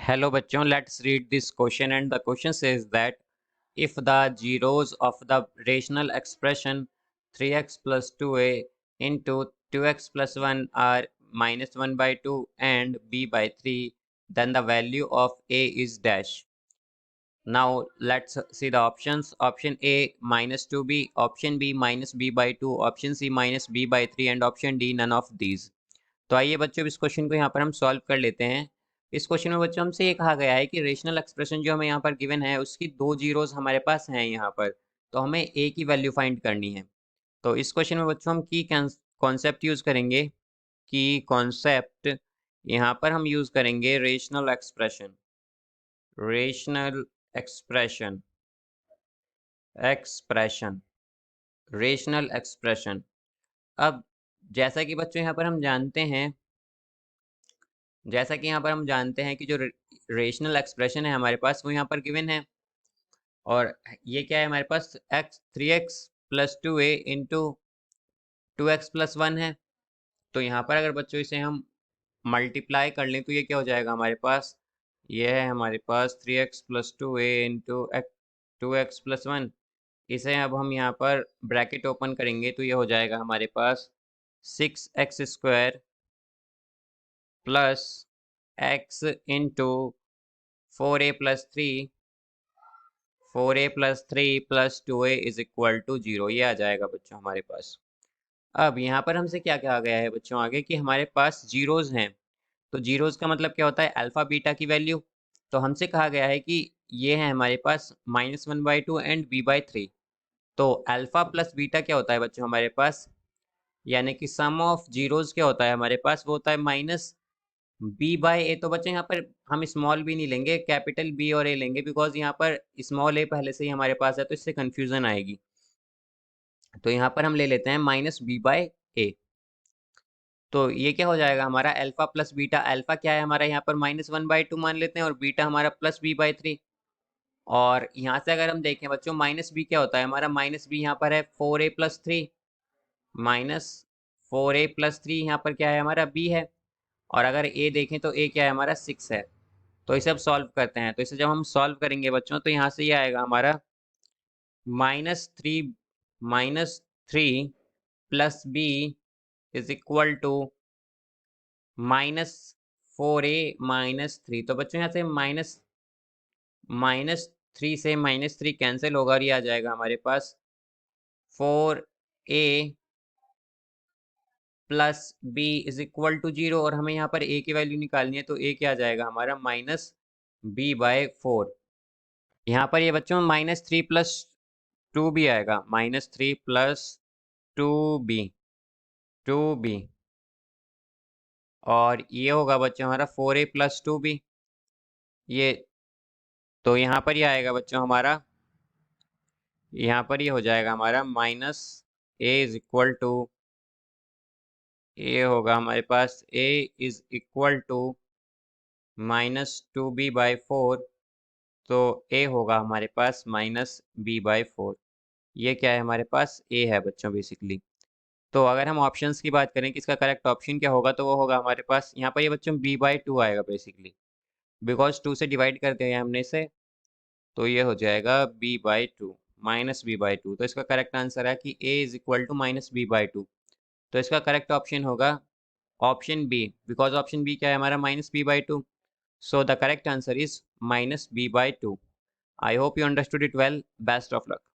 Hello बच्चों, let's read this question and the question says that if the zeros of the rational expression 3x plus 2a into 2x plus 1 are minus 1 by 2 and b by 3, then the value of a is dash. Now let's see the options. Option A minus 2b, option B minus b by 2, option C minus b by 3 and option D none of these. तो आइए बच्चों इस question को यहाँ पर हम solve कर लेते हैं। इस क्वेश्चन में बच्चों हमसे ये कहा गया है कि रेशनल एक्सप्रेशन जो हमें यहाँ पर गिवन है उसकी दो जीरोस हमारे पास हैं यहाँ पर, तो हमें ए की वैल्यू फाइंड करनी है। तो इस क्वेश्चन में बच्चों हम की कॉन्सेप्ट यूज करेंगे। की कॉन्सेप्ट यहाँ पर हम यूज करेंगे rational expression. Rational expression expression rational expression. अब जैसा कि बच्चों यहाँ पर हम जानते हैं कि जो रेशनल एक्सप्रेशन है हमारे पास वो यहाँ पर गिवन है, और ये क्या है हमारे पास थ्री एक्स प्लस टू ए इंटू 2x प्लस 1 है। तो यहाँ पर अगर बच्चों इसे हम मल्टीप्लाई कर लें तो ये क्या हो जाएगा हमारे पास, ये है हमारे पास 3x plus 2a into 2x plus 1। इसे अब हम यहाँ पर ब्रैकेट ओपन करेंगे तो ये हो जाएगा हमारे पास 6x square plus x into 4a plus 3 plus 2a is equal to 0। ये आ जाएगा बच्चों हमारे पास। अब यहाँ पर हमसे क्या कहा गया है बच्चों आगे कि हमारे पास जीरोज हैं, तो जीरोज का मतलब क्या होता है, अल्फा बीटा की वैल्यू। तो हमसे कहा गया है कि ये है हमारे पास -1/2 एंड b/3। तो अल्फा प्लस बीटा क्या होता है बच्चों हमारे पास, यानी कि सम ऑफ जीरोज क्या होता है हमारे पास, वो होता है माइनस बी बाय ए। तो बच्चे यहाँ पर हम स्मॉल बी नहीं लेंगे, कैपिटल बी और ए लेंगे, बिकॉज यहाँ पर स्मॉल ए पहले से ही हमारे पास है तो इससे कंफ्यूजन आएगी। तो यहाँ पर हम ले लेते हैं माइनस बी बाय ए। तो ये क्या हो जाएगा हमारा अल्फा प्लस बीटा। अल्फा क्या है हमारा यहाँ पर -1/2 मान लेते हैं, और बीटा हमारा प्लस b/3। और यहाँ से अगर हम देखें बच्चों माइनस बी क्या होता है हमारा, माइनस बी यहाँ पर है 4a plus 3, minus 4a plus 3 यहाँ पर क्या है हमारा b है। और अगर a देखें तो a क्या है हमारा 6 है। तो इसे अब सॉल्व करते हैं, तो इसे जब हम सॉल्व करेंगे बच्चों तो यहाँ से ये आएगा हमारा -3 plus B is equal to -4a minus 3। तो बच्चों यहाँ से -3 से -3 कैंसिल होगा और ये आ जाएगा हमारे पास 4a plus B is equal to 0। और हमें यहाँ पर a की वैल्यू निकालनी है, तो a क्या आ जाएगा हमारा -b/4। यहाँ पर ये बच्चों -3 प्लस 2b आएगा, -3 प्लस 2b, और ये होगा बच्चों हमारा 4a प्लस 2b। ये तो यहाँ पर ये आएगा बच्चों हमारा, यहाँ पर ये हो जाएगा हमारा minus A is equal to, ये होगा हमारे पास a is equal to -2b/4। तो a होगा हमारे पास -b/4। ये क्या है हमारे पास, a है बच्चों बेसिकली। तो अगर हम ऑप्शंस की बात करें कि इसका करेक्ट ऑप्शन क्या होगा, तो वो होगा हमारे पास यहाँ पर ये बच्चों b/2 आएगा बेसिकली, बिकॉज 2 से डिवाइड कर दिया है हमने इसे। तो ये हो जाएगा b/2 -b/2। तो इसका करेक्ट आंसर है कि a is equal to -b/2। तो इसका करेक्ट ऑप्शन होगा option B, because option B क्या है हमारा -b/2। So the correct answer is -b/2। I hope you understood it well. Best of luck.